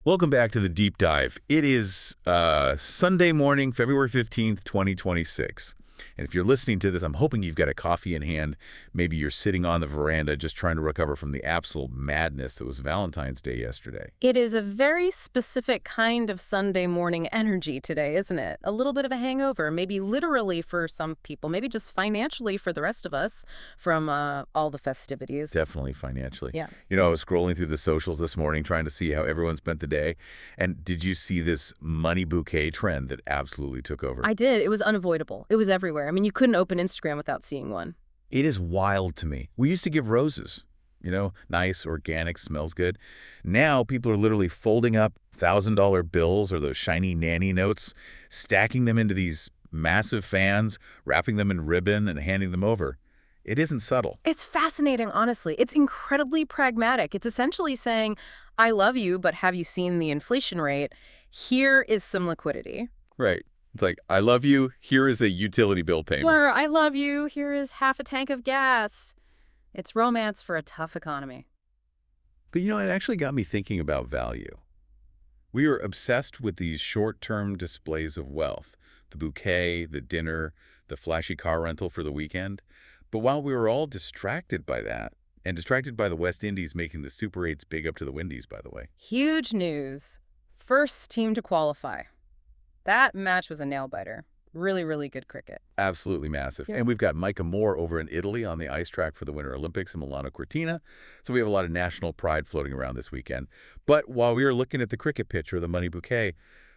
Welcome back to the Deep Dive. It is Sunday morning, February 15th, 2026. And if you're listening to this, I'm hoping you've got a coffee in hand. Maybe you're sitting on the veranda just trying to recover from the absolute madness that was Valentine's Day yesterday. It is a very specific kind of Sunday morning energy today, isn't it? A little bit of a hangover, maybe literally for some people, maybe just financially for the rest of us from all the festivities. Definitely financially. Yeah. You know, I was scrolling through the socials this morning trying to see how everyone spent the day. And did you see this money bouquet trend that absolutely took over? I did. It was unavoidable. It was everywhere. I mean, you couldn't open Instagram without seeing one. It is wild to me. We used to give roses. You know, nice, organic, smells good. Now people are literally folding up $1,000 bills or those shiny nanny notes, stacking them into these massive fans, wrapping them in ribbon and handing them over. It isn't subtle. It's fascinating, honestly. It's incredibly pragmatic. It's essentially saying, I love you, but have you seen the inflation rate? Here is some liquidity. Right. It's like, I love you, here is a utility bill payment. Or, I love you, here is half a tank of gas. It's romance for a tough economy. But you know, it actually got me thinking about value. We are obsessed with these short-term displays of wealth, the bouquet, the dinner, the flashy car rental for the weekend. But while we were all distracted by that, and distracted by the West Indies making the Super 8s big up to the Windies, by the way. Huge news. First team to qualify. That match was a nail-biter. Really, really good cricket. Absolutely massive. Yeah. And we've got Micah Moore over in Italy on the ice track for the Winter Olympics in Milano Cortina. So we have a lot of national pride floating around this weekend. But while we were looking at the cricket pitch or the money bouquet,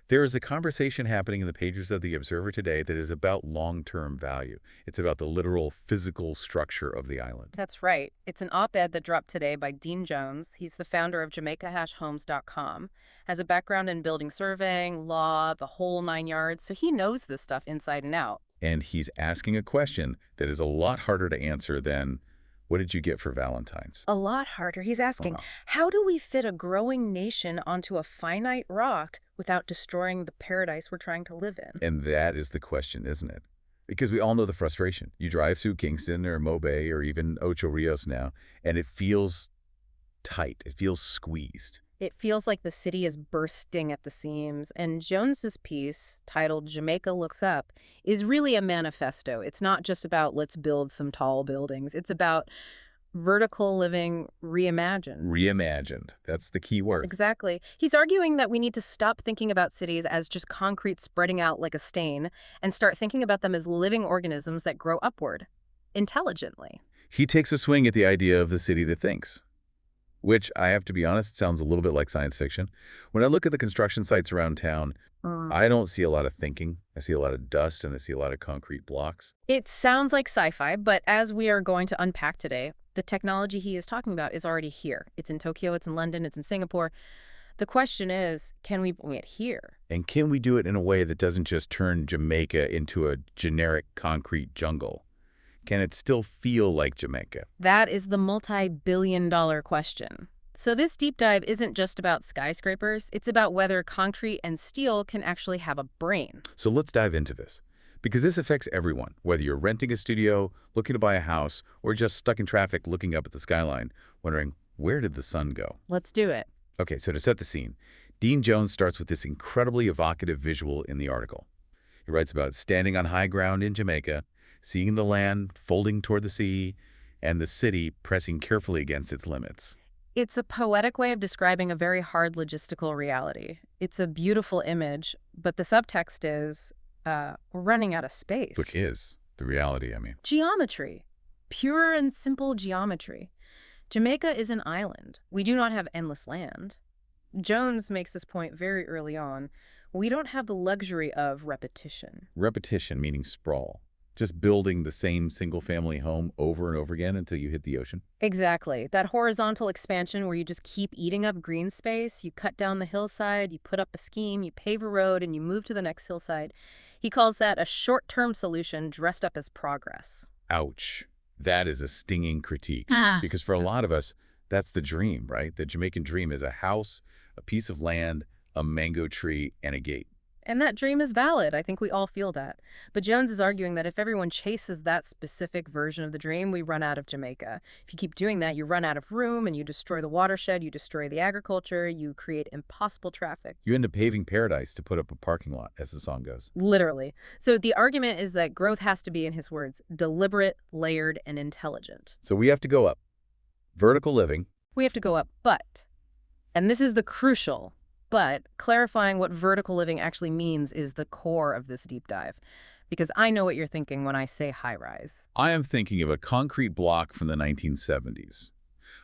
there is a conversation happening in the pages of the Observer today that is about long-term value. It's about the literal physical structure of the island. That's right. It's an op-ed that dropped today by Dean Jones. He's the founder of Jamaica-homes.com, has a background in building surveying, law, the whole 9 yards, so he knows this stuff inside and out. And he's asking a question that is a lot harder to answer than, what did you get for Valentine's? A lot harder. He's asking, how do we fit a growing nation onto a finite rock without destroying the paradise we're trying to live in? And that is the question, isn't it? Because we all know the frustration. You drive through Kingston or Mobay or even Ocho Rios now, and it feels tight. It feels squeezed. It feels like the city is bursting at the seams, and Jones's piece, titled Jamaica Looks Up, is really a manifesto. It's not just about let's build some tall buildings. It's about vertical living reimagined. Reimagined. That's the key word. Exactly. He's arguing that we need to stop thinking about cities as just concrete spreading out like a stain and start thinking about them as living organisms that grow upward, intelligently. He takes a swing at the idea of the city that thinks, which, I have to be honest, sounds a little bit like science fiction. When I look at the construction sites around town, I don't see a lot of thinking. I see a lot of dust and I see a lot of concrete blocks. It sounds like sci-fi, but as we are going to unpack today, the technology he is talking about is already here. It's in Tokyo, it's in London, it's in Singapore. The question is, can we bring it here? And can we do it in a way that doesn't just turn Jamaica into a generic concrete jungle? Can it still feel like Jamaica? That is the multi-billion-dollar question. So this deep dive isn't just about skyscrapers, it's about whether concrete and steel can actually have a brain. So let's dive into this. Because this affects everyone, whether you're renting a studio, looking to buy a house, or just stuck in traffic looking up at the skyline, wondering, where did the sun go? Let's do it. Okay, so to set the scene, Dean Jones starts with this incredibly evocative visual in the article. He writes about standing on high ground in Jamaica, seeing the land folding toward the sea, and the city pressing carefully against its limits. It's a poetic way of describing a very hard logistical reality. It's a beautiful image, but the subtext is, we're running out of space. Which is the reality, I mean. Geometry. Pure and simple geometry. Jamaica is an island. We do not have endless land. Jones makes this point very early on. We don't have the luxury of repetition. Repetition meaning sprawl. Just building the same single-family home over and over again until you hit the ocean. Exactly. That horizontal expansion where you just keep eating up green space, you cut down the hillside, you put up a scheme, you pave a road, and you move to the next hillside. He calls that a short-term solution dressed up as progress. Ouch. That is a stinging critique. Because for a lot of us, that's the dream, right? The Jamaican dream is a house, a piece of land, a mango tree, and a gate. And that dream is valid. I think we all feel that. But Jones is arguing that if everyone chases that specific version of the dream, we run out of Jamaica. If you keep doing that, you run out of room and you destroy the watershed, you destroy the agriculture, you create impossible traffic. You end up paving paradise to put up a parking lot, as the song goes. Literally. So the argument is that growth has to be, in his words, deliberate, layered, and intelligent. So we have to go up. Vertical living. We have to go up, but, and this is the crucial, but clarifying what vertical living actually means is the core of this deep dive. Because I know what you're thinking when I say high-rise. I am thinking of a concrete block from the 1970s.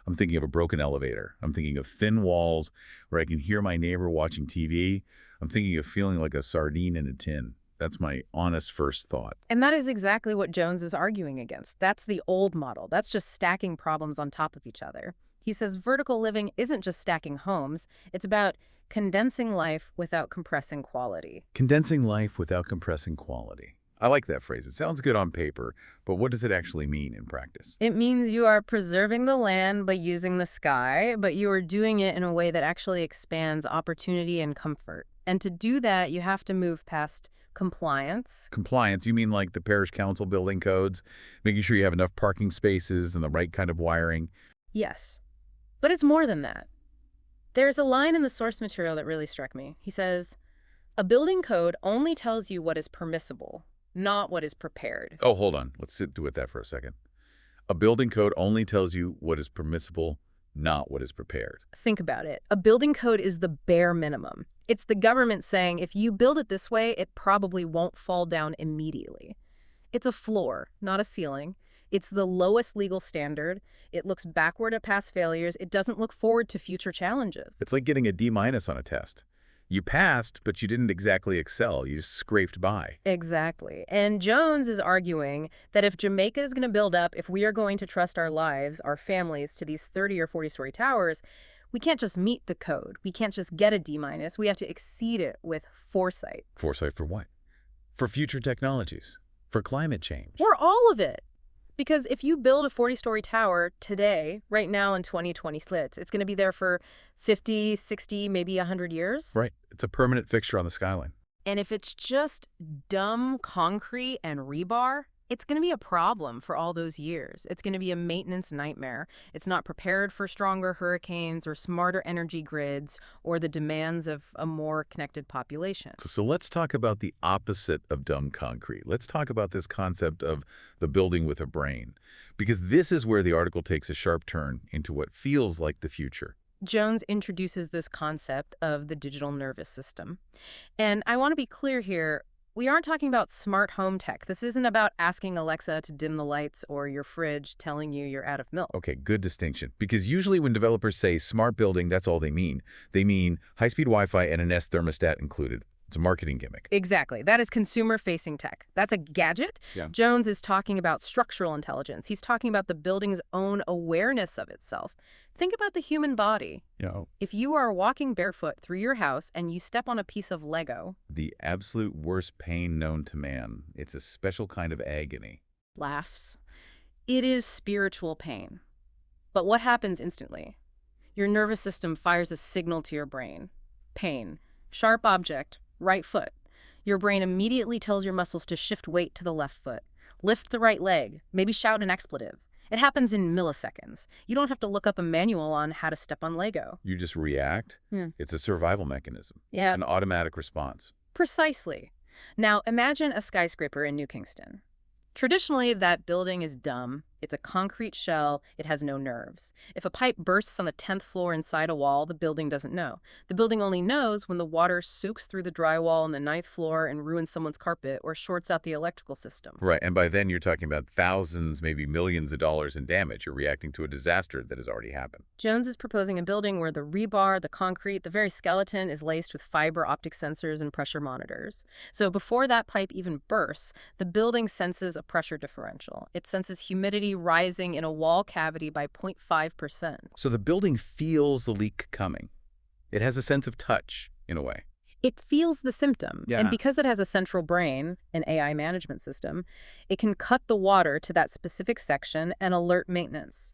I'm thinking of a broken elevator. I'm thinking of thin walls where I can hear my neighbor watching TV. I'm thinking of feeling like a sardine in a tin. That's my honest first thought. And that is exactly what Jones is arguing against. That's the old model. That's just stacking problems on top of each other. He says vertical living isn't just stacking homes. It's about condensing life without compressing quality. Condensing life without compressing quality. I like that phrase. It sounds good on paper, but what does it actually mean in practice? It means you are preserving the land by using the sky, but you are doing it in a way that actually expands opportunity and comfort. And to do that, you have to move past compliance. Compliance, you mean like the parish council building codes, making sure you have enough parking spaces and the right kind of wiring? Yes, but it's more than that. There's a line in the source material that really struck me. He says, a building code only tells you what is permissible, not what is prepared. Oh, hold on. Let's sit with that for a second. A building code only tells you what is permissible, not what is prepared. Think about it. A building code is the bare minimum. It's the government saying if you build it this way, it probably won't fall down immediately. It's a floor, not a ceiling. It's the lowest legal standard. It looks backward at past failures. It doesn't look forward to future challenges. It's like getting a D- on a test. You passed, but you didn't exactly excel. You just scraped by. Exactly. And Jones is arguing that if Jamaica is going to build up, if we are going to trust our lives, our families, to these 30 or 40-story towers, we can't just meet the code. We can't just get a D-. We have to exceed it with foresight. Foresight for what? For future technologies. For climate change. For all of it. Because if you build a 40-story tower today, right now in 2020 slits, it's going to be there for 50, 60, maybe 100 years. Right. It's a permanent fixture on the skyline. And if it's just dumb concrete and rebar, it's going to be a problem for all those years. It's going to be a maintenance nightmare. It's not prepared for stronger hurricanes or smarter energy grids or the demands of a more connected population. So let's talk about the opposite of dumb concrete. Let's talk about this concept of the building with a brain, because this is where the article takes a sharp turn into what feels like the future. Jones introduces this concept of the digital nervous system. And I want to be clear here. We aren't talking about smart home tech. This isn't about asking Alexa to dim the lights or your fridge telling you you're out of milk. Okay, good distinction. Because usually when developers say smart building, that's all they mean. They mean high-speed Wi-Fi and an Nest thermostat included. It's a marketing gimmick. Exactly. That is consumer-facing tech. That's a gadget. Yeah. Jones is talking about structural intelligence. He's talking about the building's own awareness of itself. Think about the human body. If you are walking barefoot through your house and you step on a piece of Lego. The absolute worst pain known to man. It's a special kind of agony. Laughs. It is spiritual pain. But what happens instantly? Your nervous system fires a signal to your brain. Pain. Sharp object. Right foot. Your brain immediately tells your muscles to shift weight to the left foot. Lift the right leg. Maybe shout an expletive. It happens in milliseconds. You don't have to look up a manual on how to step on Lego. You just react. It's a survival mechanism. Yeah. An automatic response. Precisely. Now, imagine a skyscraper in New Kingston. Traditionally, that building is dumb. It's a concrete shell. It has no nerves. If a pipe bursts on the 10th floor inside a wall, the building doesn't know. The building only knows when the water soaks through the drywall on the 9th floor and ruins someone's carpet or shorts out the electrical system. Right, and by then you're talking about thousands, maybe millions of dollars in damage. You're reacting to a disaster that has already happened. Jones is proposing a building where the rebar, the concrete, the very skeleton is laced with fiber optic sensors and pressure monitors. So before that pipe even bursts, the building senses a pressure differential. It senses humidity rising in a wall cavity by 0.5%. So the building feels the leak coming. It has a sense of touch, in a way. It feels the symptom. Yeah. And because it has a central brain, an AI management system, it can cut the water to that specific section and alert maintenance.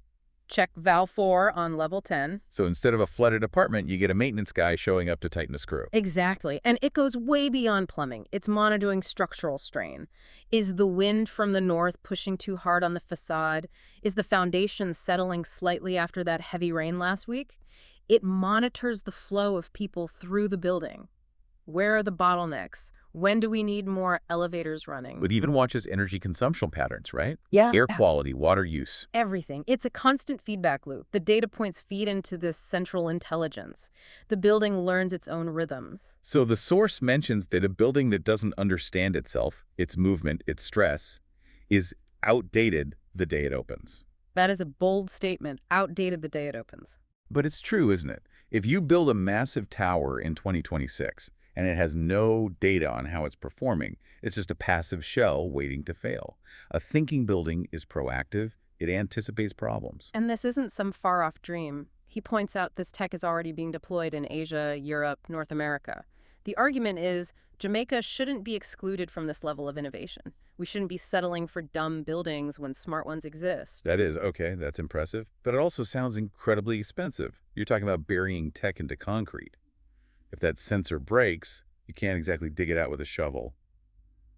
Check valve 4 on level 10. So instead of a flooded apartment, you get a maintenance guy showing up to tighten a screw. Exactly. And it goes way beyond plumbing. It's monitoring structural strain. Is the wind from the north pushing too hard on the facade? Is the foundation settling slightly after that heavy rain last week? It monitors the flow of people through the building. Where are the bottlenecks? When do we need more elevators running? It even watches energy consumption patterns, right? Yeah. Air quality, water use. Everything. It's a constant feedback loop. The data points feed into this central intelligence. The building learns its own rhythms. So the source mentions that a building that doesn't understand itself, its movement, its stress, is outdated the day it opens. That is a bold statement. Outdated the day it opens. But it's true, isn't it? If you build a massive tower in 2026 and it has no data on how it's performing, it's just a passive shell waiting to fail. A thinking building is proactive. It anticipates problems. And this isn't some far-off dream. He points out this tech is already being deployed in Asia, Europe, North America. The argument is Jamaica shouldn't be excluded from this level of innovation. We shouldn't be settling for dumb buildings when smart ones exist. That is, okay, that's impressive. But it also sounds incredibly expensive. You're talking about burying tech into concrete. If that sensor breaks, you can't exactly dig it out with a shovel.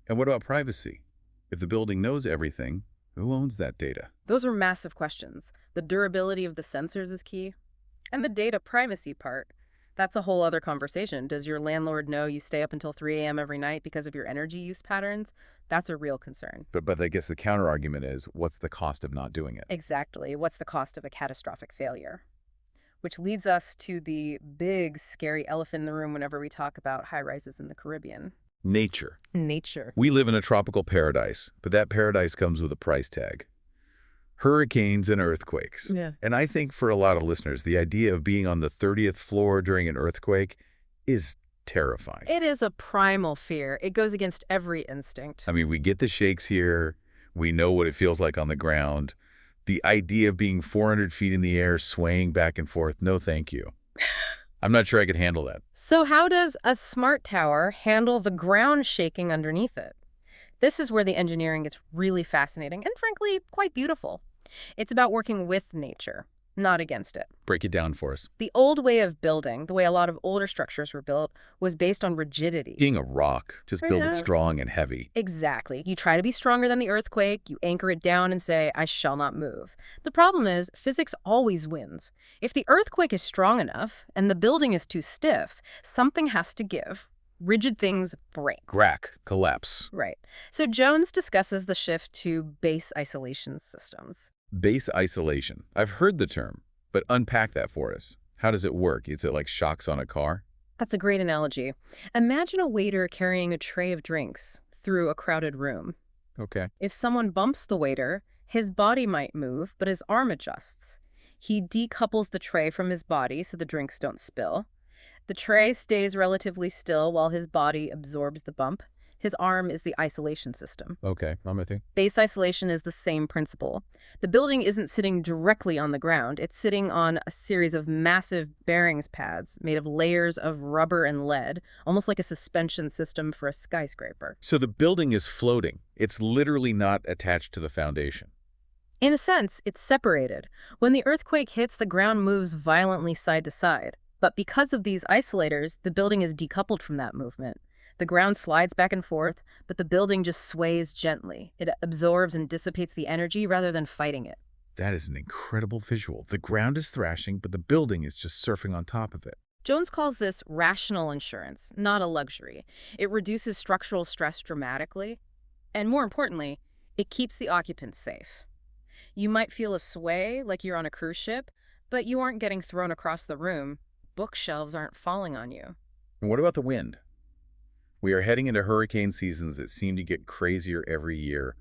And what about privacy? If the building knows everything, who owns that data? Those are massive questions. The durability of the sensors is key. And the data privacy part. That's a whole other conversation. Does your landlord know you stay up until 3 a.m. every night because of your energy use patterns? That's a real concern. But I guess the counter argument is, what's the cost of not doing it? Exactly. What's the cost of a catastrophic failure? Which leads us to the big, scary elephant in the room whenever we talk about high-rises in the Caribbean. Nature. Nature. We live in a tropical paradise, but that paradise comes with a price tag. Hurricanes and earthquakes. Yeah. And I think for a lot of listeners, the idea of being on the 30th floor during an earthquake is terrifying. It is a primal fear. It goes against every instinct. I mean, we get the shakes here. We know what it feels like on the ground. The idea of being 400 feet in the air, swaying back and forth, no thank you. I'm not sure I could handle that. So how does a smart tower handle the ground shaking underneath it? This is where the engineering gets really fascinating and, frankly, quite beautiful. It's about working with nature, not against it. Break it down for us. The old way of building, the way a lot of older structures were built, was based on rigidity. Being a rock, just build it strong and heavy. Exactly. You try to be stronger than the earthquake, you anchor it down and say, I shall not move. The problem is, physics always wins. If the earthquake is strong enough and the building is too stiff, something has to give. Rigid things break. Crack, collapse. Right. So Jones discusses the shift to base isolation systems. Base isolation. I've heard the term, but unpack that for us. How does it work? Is it like shocks on a car? That's a great analogy. Imagine a waiter carrying a tray of drinks through a crowded room. Okay. If someone bumps the waiter, his body might move, but his arm adjusts. He decouples the tray from his body so the drinks don't spill. The tray stays relatively still while his body absorbs the bump. His arm is the isolation system. Okay, I'm with you. Base isolation is the same principle. The building isn't sitting directly on the ground. It's sitting on a series of massive bearings pads made of layers of rubber and lead, almost like a suspension system for a skyscraper. So the building is floating. It's literally not attached to the foundation. In a sense, it's separated. When the earthquake hits, the ground moves violently side to side. But because of these isolators, the building is decoupled from that movement. The ground slides back and forth, but the building just sways gently. It absorbs and dissipates the energy rather than fighting it. That is an incredible visual. The ground is thrashing, but the building is just surfing on top of it. Jones calls this rational insurance, not a luxury. It reduces structural stress dramatically, and more importantly, it keeps the occupants safe. You might feel a sway like you're on a cruise ship, but you aren't getting thrown across the room. Bookshelves aren't falling on you. And what about the wind? We are heading into hurricane seasons that seem to get crazier every year.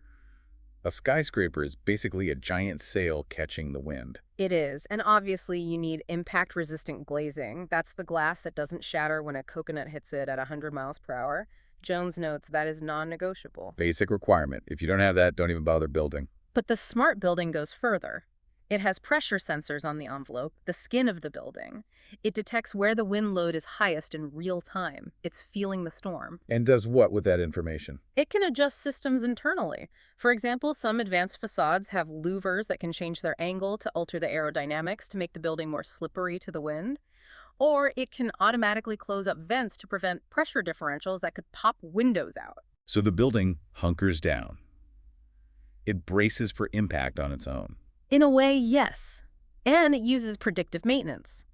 A skyscraper is basically a giant sail catching the wind. It is, and obviously you need impact-resistant glazing. That's the glass that doesn't shatter when a coconut hits it at 100 miles per hour. Jones notes that is non-negotiable. Basic requirement. If you don't have that, don't even bother building. But the smart building goes further. It has pressure sensors on the envelope, the skin of the building. It detects where the wind load is highest in real time. It's feeling the storm. And does what with that information? It can adjust systems internally. For example, some advanced facades have louvers that can change their angle to alter the aerodynamics to make the building more slippery to the wind. Or it can automatically close up vents to prevent pressure differentials that could pop windows out. So the building hunkers down. It braces for impact on its own. In a way, yes. And it uses predictive maintenance.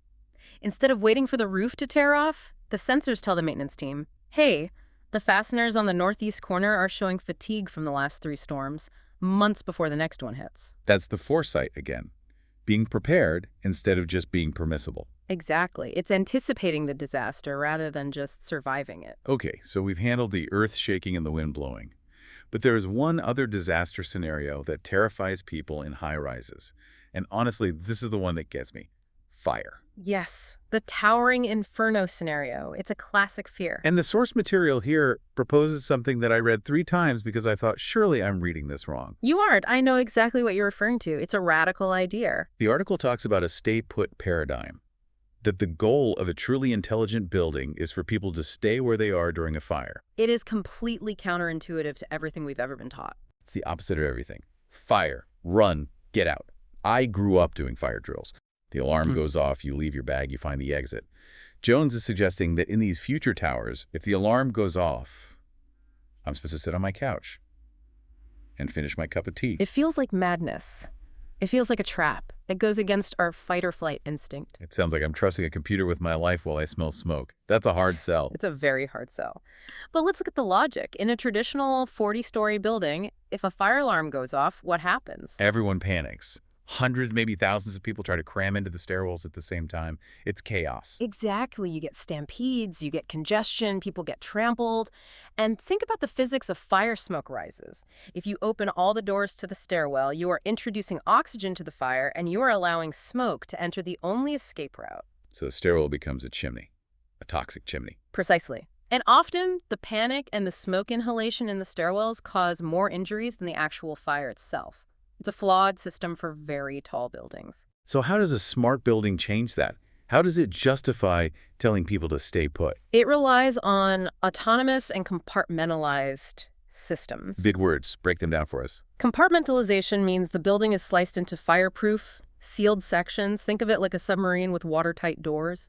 Instead of waiting for the roof to tear off, the sensors tell the maintenance team, hey, the fasteners on the northeast corner are showing fatigue from the last 3 storms, months before the next one hits. That's the foresight again. Being prepared instead of just being permissible. Exactly. It's anticipating the disaster rather than just surviving it. Okay, so we've handled the earth shaking and the wind blowing. But there is one other disaster scenario that terrifies people in high-rises. And honestly, this is the one that gets me. Fire. Yes, the towering inferno scenario. It's a classic fear. And the source material here proposes something that I read 3 times because I thought, surely I'm reading this wrong. You aren't. I know exactly what you're referring to. It's a radical idea. The article talks about a stay-put paradigm. That the goal of a truly intelligent building is for people to stay where they are during a fire. It is completely counterintuitive to everything we've ever been taught. It's the opposite of everything. Fire, run, get out. I grew up doing fire drills. The alarm goes off, you leave your bag, you find the exit. Jones is suggesting that in these future towers, if the alarm goes off, I'm supposed to sit on my couch and finish my cup of tea. It feels like madness. It feels like a trap. It goes against our fight-or-flight instinct. It sounds like I'm trusting a computer with my life while I smell smoke. That's a hard sell. It's a very hard sell. But let's look at the logic. In a traditional 40-story building, if a fire alarm goes off, what happens? Everyone panics. Hundreds, maybe thousands of people try to cram into the stairwells at the same time. It's chaos. Exactly. You get stampedes, you get congestion, people get trampled. And think about the physics of fire smoke rises. If you open all the doors to the stairwell, you are introducing oxygen to the fire, and you are allowing smoke to enter the only escape route. So the stairwell becomes a chimney, a toxic chimney. Precisely. And often, the panic and the smoke inhalation in the stairwells cause more injuries than the actual fire itself. It's a flawed system for very tall buildings. So how does a smart building change that? How does it justify telling people to stay put? It relies on autonomous and compartmentalized systems. Big words. Break them down for us. Compartmentalization means the building is sliced into fireproof, sealed sections. Think of it like a submarine with watertight doors.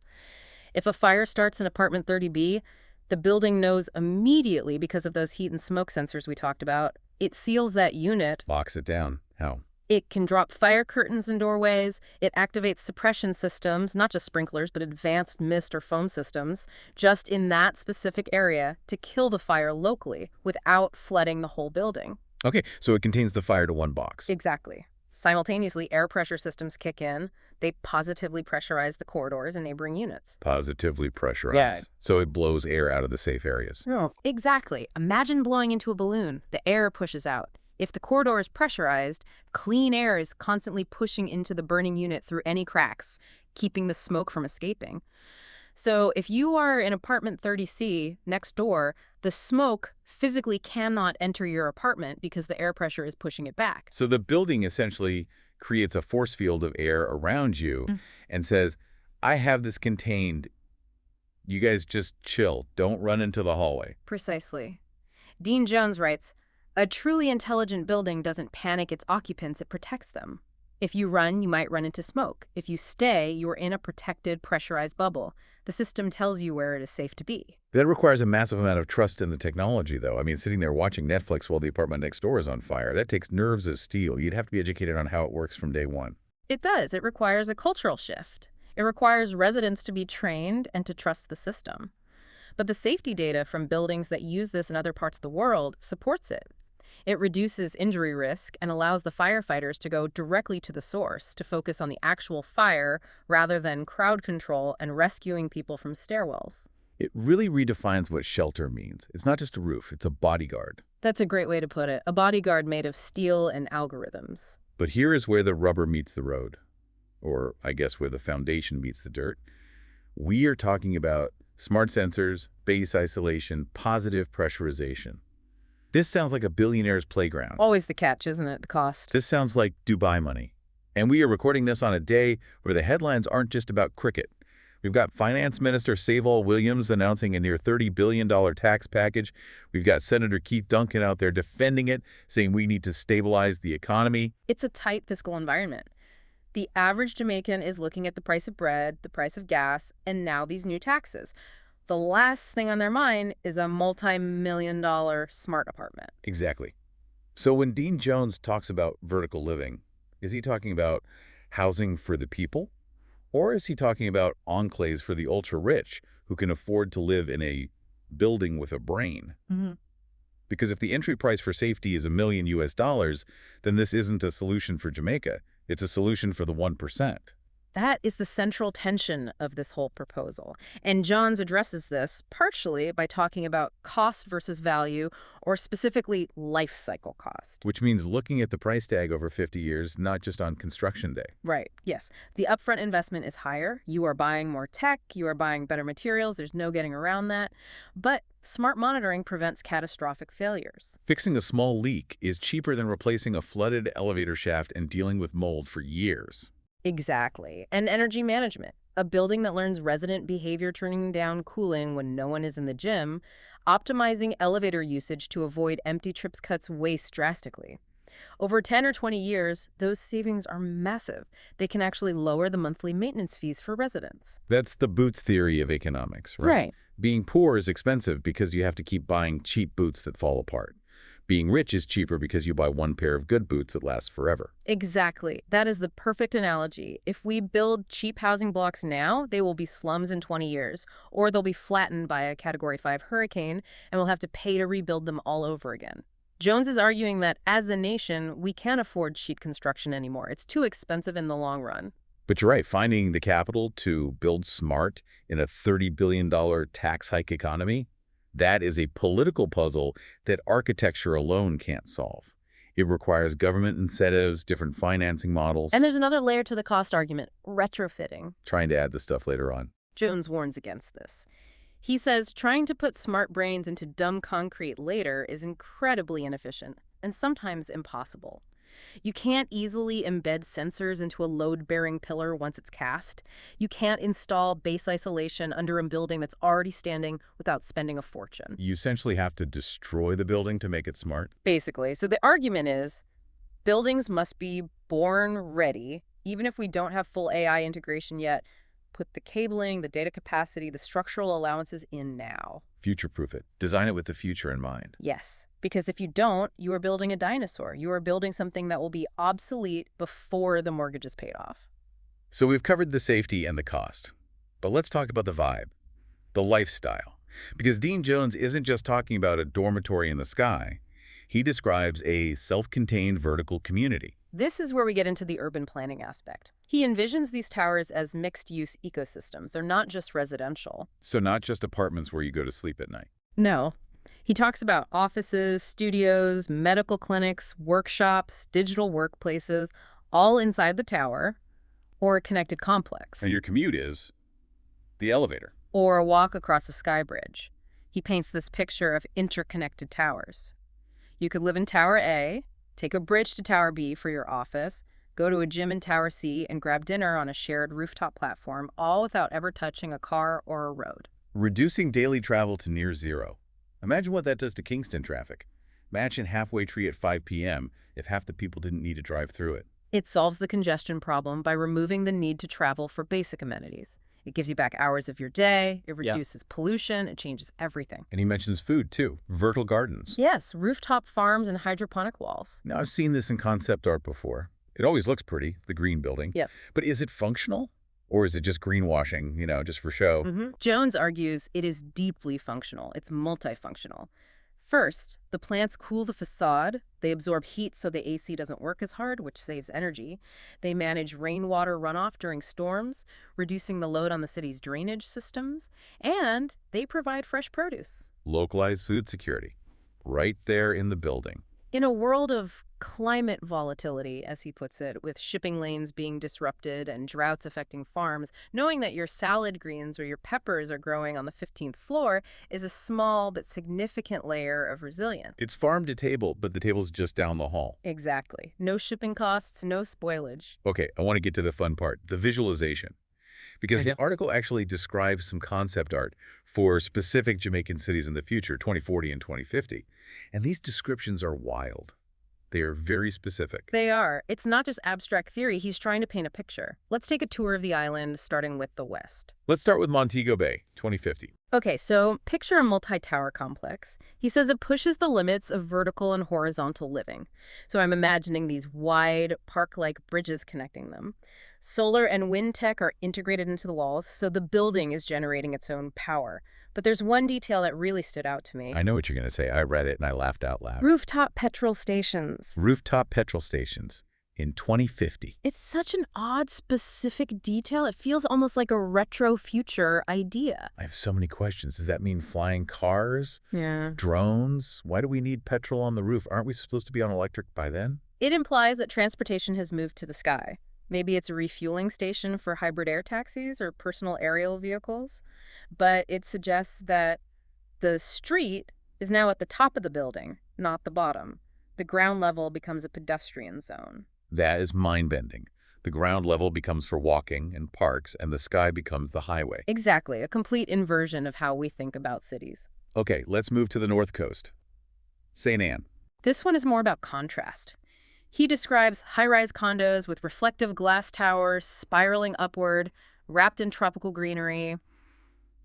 If a fire starts in apartment 30B, the building knows immediately because of those heat and smoke sensors we talked about. It seals that unit. Locks it down. How? It can drop fire curtains in doorways. It activates suppression systems, not just sprinklers, but advanced mist or foam systems, just in that specific area to kill the fire locally without flooding the whole building. Okay, so it contains the fire to one box. Exactly. Simultaneously, air pressure systems kick in. They positively pressurize the corridors and neighboring units. Positively pressurized. Yeah. So it blows air out of the safe areas. Yeah. Exactly. Imagine blowing into a balloon. The air pushes out. If the corridor is pressurized, clean air is constantly pushing into the burning unit through any cracks, keeping the smoke from escaping. So if you are in apartment 30C next door, the smoke physically cannot enter your apartment because the air pressure is pushing it back. So the building essentially creates a force field of air around you and says, I have this contained. You guys just chill. Don't run into the hallway. Precisely. Dean Jones writes, a truly intelligent building doesn't panic its occupants, it protects them. If you run, you might run into smoke. If you stay, you are in a protected, pressurized bubble. The system tells you where it is safe to be. That requires a massive amount of trust in the technology, though. I mean, sitting there watching Netflix while the apartment next door is on fire, that takes nerves as steel. You'd have to be educated on how it works from day one. It does. It requires a cultural shift. It requires residents to be trained and to trust the system. But the safety data from buildings that use this in other parts of the world supports it. It reduces injury risk and allows the firefighters to go directly to the source to focus on the actual fire rather than crowd control and rescuing people from stairwells. It really redefines what shelter means. It's not just a roof, it's a bodyguard. That's a great way to put it. A bodyguard made of steel and algorithms. But here is where the rubber meets the road, or I guess where the foundation meets the dirt. We are talking about smart sensors, base isolation, positive pressurization. This sounds like a billionaire's playground. Always the catch, isn't it? The cost. This sounds like Dubai money. And we are recording this on a day where the headlines aren't just about cricket. We've got Finance Minister Save-All Williams announcing a near $30 billion tax package. We've got Senator Keith Duncan out there defending it, saying we need to stabilize the economy. It's a tight fiscal environment. The average Jamaican is looking at the price of bread, the price of gas, and now these new taxes. The last thing on their mind is a multi-million-dollar smart apartment. Exactly. So when Dean Jones talks about vertical living, is he talking about housing for the people? Or is he talking about enclaves for the ultra-rich who can afford to live in a building with a brain? Mm-hmm. Because if the entry price for safety is $1 million US, then this isn't a solution for Jamaica. It's a solution for the 1%. That is the central tension of this whole proposal. And Johns addresses this partially by talking about cost versus value, or specifically life cycle cost. Which means looking at the price tag over 50 years, not just on construction day. Right, yes. The upfront investment is higher. You are buying more tech, you are buying better materials, there's no getting around that. But smart monitoring prevents catastrophic failures. Fixing a small leak is cheaper than replacing a flooded elevator shaft and dealing with mold for years. Exactly. And energy management. A building that learns resident behavior, turning down cooling when no one is in the gym, optimizing elevator usage to avoid empty trips cuts waste drastically. Over 10 or 20 years, those savings are massive. They can actually lower the monthly maintenance fees for residents. That's the boots theory of economics, right? Right. Being poor is expensive because you have to keep buying cheap boots that fall apart. Being rich is cheaper because you buy one pair of good boots that last forever. Exactly. That is the perfect analogy. If we build cheap housing blocks now, they will be slums in 20 years, or they'll be flattened by a Category 5 hurricane, and we'll have to pay to rebuild them all over again. Jones is arguing that, as a nation, we can't afford cheap construction anymore. It's too expensive in the long run. But you're right, finding the capital to build smart in a $30 billion tax hike economy, that is a political puzzle that architecture alone can't solve. It requires government incentives, different financing models. And there's another layer to the cost argument, retrofitting. Trying to add the stuff later on. Jones warns against this. He says trying to put smart brains into dumb concrete later is incredibly inefficient and sometimes impossible. You can't easily embed sensors into a load-bearing pillar once it's cast. You can't install base isolation under a building that's already standing without spending a fortune. You essentially have to destroy the building to make it smart. Basically. So the argument is buildings must be born ready, even if we don't have full AI integration yet. Put the cabling, the data capacity, the structural allowances in now. Future-proof it. Design it with the future in mind. Yes, because if you don't, you are building a dinosaur. You are building something that will be obsolete before the mortgage is paid off. So we've covered the safety and the cost. But let's talk about the vibe, the lifestyle. Because Dean Jones isn't just talking about a dormitory in the sky. He describes a self-contained vertical community. This is where we get into the urban planning aspect. He envisions these towers as mixed-use ecosystems. They're not just residential. So not just apartments where you go to sleep at night. No. He talks about offices, studios, medical clinics, workshops, digital workplaces, all inside the tower, or a connected complex. And your commute is the elevator. Or a walk across a sky bridge. He paints this picture of interconnected towers. You could live in Tower A, take a bridge to Tower B for your office, go to a gym in Tower C, and grab dinner on a shared rooftop platform, all without ever touching a car or a road. Reducing daily travel to near zero. Imagine what that does to Kingston traffic. Imagine Halfway Tree at 5 p.m. if half the people didn't need to drive through it. It solves the congestion problem by removing the need to travel for basic amenities. It gives you back hours of your day, it reduces pollution, it changes everything. And he mentions food, too. Vertical gardens. Yes, rooftop farms and hydroponic walls. Now, I've seen this in concept art before. It always looks pretty, the green building. Yep. But is it functional? Or is it just greenwashing, just for show? Jones argues it is deeply functional. It's multifunctional. First, the plants cool the facade. They absorb heat so the AC doesn't work as hard, which saves energy. They manage rainwater runoff during storms, reducing the load on the city's drainage systems. And they provide fresh produce. Localized food security. Right there in the building. In a world of climate volatility, as he puts it, with shipping lanes being disrupted and droughts affecting farms, knowing that your salad greens or your peppers are growing on the 15th floor is a small but significant layer of resilience. It's farm to table, but the table's just down the hall. Exactly. No shipping costs, no spoilage. Okay, I want to get to the fun part, the visualization. Because the Yeah. article actually describes some concept art for specific Jamaican cities in the future, 2040 and 2050. And these descriptions are wild. They are very specific. They are. It's not just abstract theory, he's trying to paint a picture. Let's take a tour of the island, starting with the west. Let's start with Montego Bay, 2050. Okay, so picture a multi-tower complex. He says it pushes the limits of vertical and horizontal living. So I'm imagining these wide, park-like bridges connecting them. Solar and wind tech are integrated into the walls, so the building is generating its own power. But there's one detail that really stood out to me. I know what you're going to say. I read it and I laughed out loud. Rooftop petrol stations. Rooftop petrol stations in 2050. It's such an odd, specific detail. It feels almost like a retro future idea. I have so many questions. Does that mean flying cars? Yeah. Drones? Why do we need petrol on the roof? Aren't we supposed to be on electric by then? It implies that transportation has moved to the sky. Maybe it's a refueling station for hybrid air taxis or personal aerial vehicles. But it suggests that the street is now at the top of the building, not the bottom. The ground level becomes a pedestrian zone. That is mind-bending. The ground level becomes for walking and parks, and the sky becomes the highway. Exactly, a complete inversion of how we think about cities. Okay, let's move to the North Coast. St. Anne. This one is more about contrast. He describes high-rise condos with reflective glass towers spiraling upward, wrapped in tropical greenery.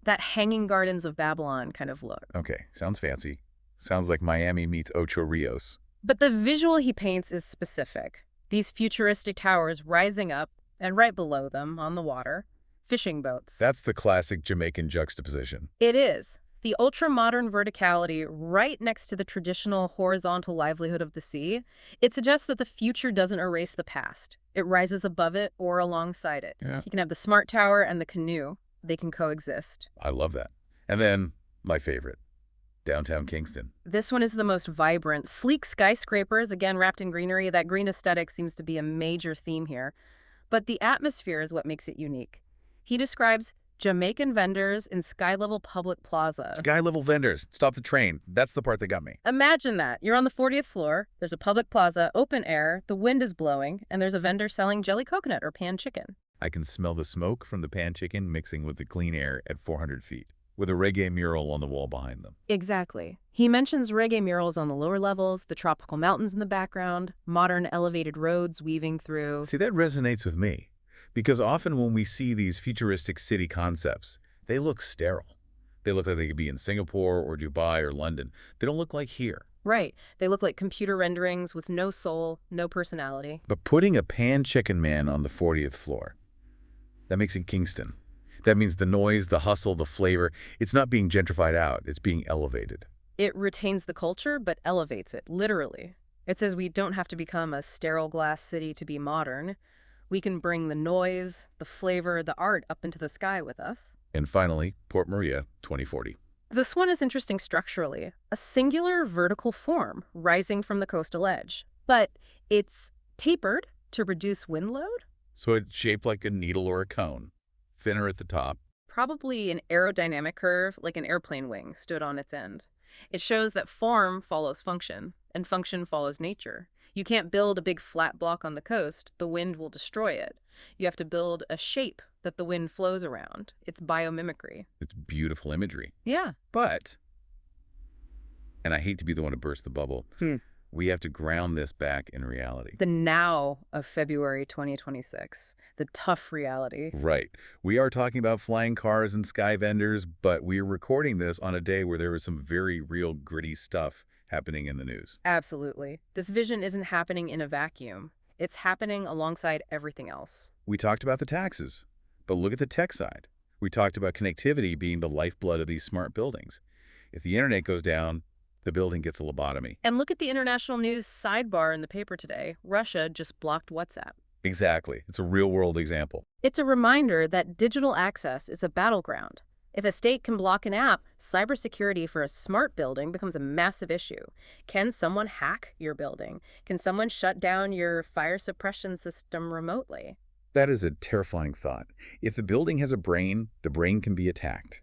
That Hanging Gardens of Babylon kind of look. Okay, sounds fancy. Sounds like Miami meets Ocho Rios. But the visual he paints is specific. These futuristic towers rising up, and right below them, on the water, fishing boats. That's the classic Jamaican juxtaposition. It is. The ultra-modern verticality right next to the traditional horizontal livelihood of the sea, it suggests that the future doesn't erase the past. It rises above it or alongside it. Yeah. You can have the smart tower and the canoe. They can coexist. I love that. And then, my favorite, downtown Kingston. This one is the most vibrant. Sleek skyscrapers, again wrapped in greenery. That green aesthetic seems to be a major theme here. But the atmosphere is what makes it unique. He describes Jamaican vendors in sky-level public plaza. Sky-level vendors. Stop the train. That's the part that got me. Imagine that. You're on the 40th floor, there's a public plaza, open air, the wind is blowing, and there's a vendor selling jelly coconut or pan chicken. I can smell the smoke from the pan chicken mixing with the clean air at 400 feet, with a reggae mural on the wall behind them. Exactly. He mentions reggae murals on the lower levels, the tropical mountains in the background, modern elevated roads weaving through. See, that resonates with me, because often when we see these futuristic city concepts, they look sterile. They look like they could be in Singapore or Dubai or London. They don't look like here. Right. They look like computer renderings with no soul, no personality. But putting a pan chicken man on the 40th floor, that makes it Kingston. That means the noise, the hustle, the flavor, it's not being gentrified out, it's being elevated. It retains the culture, but elevates it, literally. It says we don't have to become a sterile glass city to be modern. We can bring the noise, the flavor, the art up into the sky with us. And finally, Port Maria, 2040. This one is interesting structurally. A singular vertical form rising from the coastal edge. But it's tapered to reduce wind load? So it's shaped like a needle or a cone, thinner at the top. Probably an aerodynamic curve, like an airplane wing, stood on its end. It shows that form follows function, and function follows nature. You can't build a big flat block on the coast. The wind will destroy it. You have to build a shape that the wind flows around. It's biomimicry. It's beautiful imagery. Yeah. But, and I hate to be the one to burst the bubble, we have to ground this back in reality. The now of February 2026, the tough reality. Right. We are talking about flying cars and sky vendors, but we're recording this on a day where there was some very real gritty stuff happening in the news. Absolutely. This vision isn't happening in a vacuum. It's happening alongside everything else. We talked about the taxes, but look at the tech side. We talked about connectivity being the lifeblood of these smart buildings. If the internet goes down, the building gets a lobotomy. And look at the international news sidebar in the paper today. Russia just blocked WhatsApp. Exactly. It's a real-world example. It's a reminder that digital access is a battleground. If a state can block an app, cybersecurity for a smart building becomes a massive issue. Can someone hack your building? Can someone shut down your fire suppression system remotely? That is a terrifying thought. If the building has a brain, the brain can be attacked.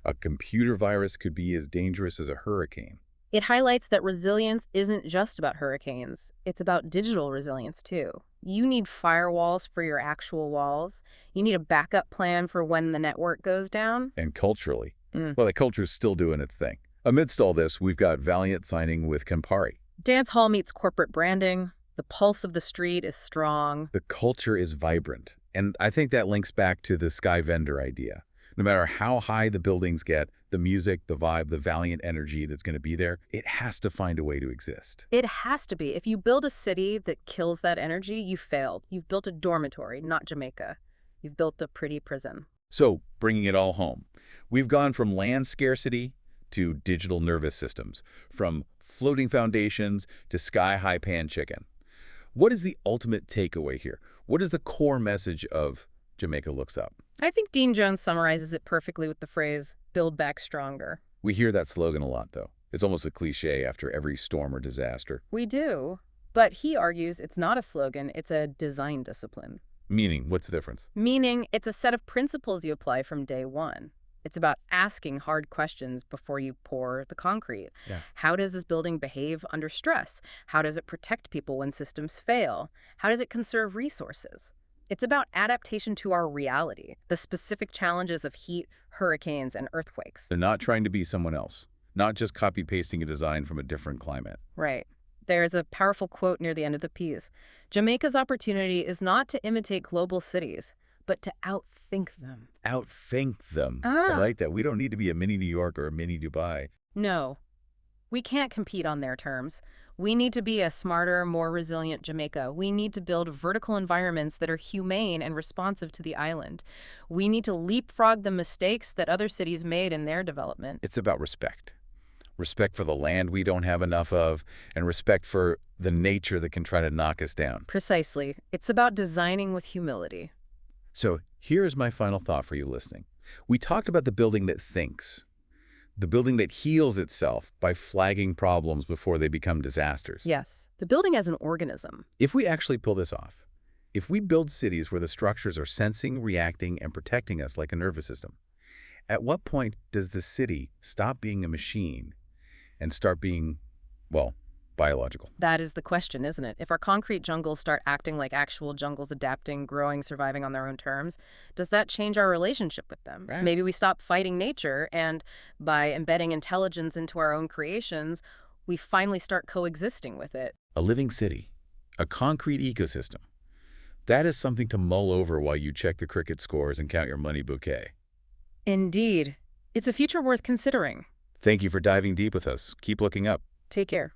A computer virus could be as dangerous as a hurricane. It highlights that resilience isn't just about hurricanes. It's about digital resilience, too. You need firewalls for your actual walls. You need a backup plan for when the network goes down. And culturally, Mm. well, the culture's still doing its thing. Amidst all this, we've got Valiant signing with Campari. Dance hall meets corporate branding. The pulse of the street is strong. The culture is vibrant, and I think that links back to the sky vendor idea. No matter how high the buildings get, the music, the vibe, the Valiant energy that's going to be there, it has to find a way to exist. It has to be. If you build a city that kills that energy, you failed. You've built a dormitory, not Jamaica. You've built a pretty prison. So, bringing it all home, we've gone from land scarcity to digital nervous systems, from floating foundations to sky-high pan chicken. What is the ultimate takeaway here? What is the core message of Jamaica Looks Up? I think Dean Jones summarizes it perfectly with the phrase, build back stronger. We hear that slogan a lot, though. It's almost a cliche after every storm or disaster. We do, but he argues it's not a slogan, it's a design discipline. Meaning, what's the difference? Meaning, it's a set of principles you apply from day one. It's about asking hard questions before you pour the concrete. Yeah. How does this building behave under stress? How does it protect people when systems fail? How does it conserve resources? It's about adaptation to our reality, the specific challenges of heat, hurricanes, and earthquakes. They're not trying to be someone else, not just copy-pasting a design from a different climate. Right. There's a powerful quote near the end of the piece. Jamaica's opportunity is not to imitate global cities, but to outthink them. Outthink them. Ah. I like that. We don't need to be a mini New York or a mini Dubai. No, we can't compete on their terms. We need to be a smarter, more resilient Jamaica. We need to build vertical environments that are humane and responsive to the island. We need to leapfrog the mistakes that other cities made in their development. It's about respect. Respect for the land we don't have enough of, and respect for the nature that can try to knock us down. Precisely. It's about designing with humility. So here's my final thought for you listening. We talked about the building that thinks, the building that heals itself by flagging problems before they become disasters. Yes, the building as an organism. If we actually pull this off, if we build cities where the structures are sensing, reacting, and protecting us like a nervous system, at what point does the city stop being a machine and start being, well, biological? That is the question, isn't it? If our concrete jungles start acting like actual jungles, adapting, growing, surviving on their own terms, does that change our relationship with them? Right. Maybe we stop fighting nature, and by embedding intelligence into our own creations, we finally start coexisting with it. A living city, a concrete ecosystem. That is something to mull over while you check the cricket scores and count your money bouquet. Indeed. It's a future worth considering. Thank you for diving deep with us. Keep looking up. Take care.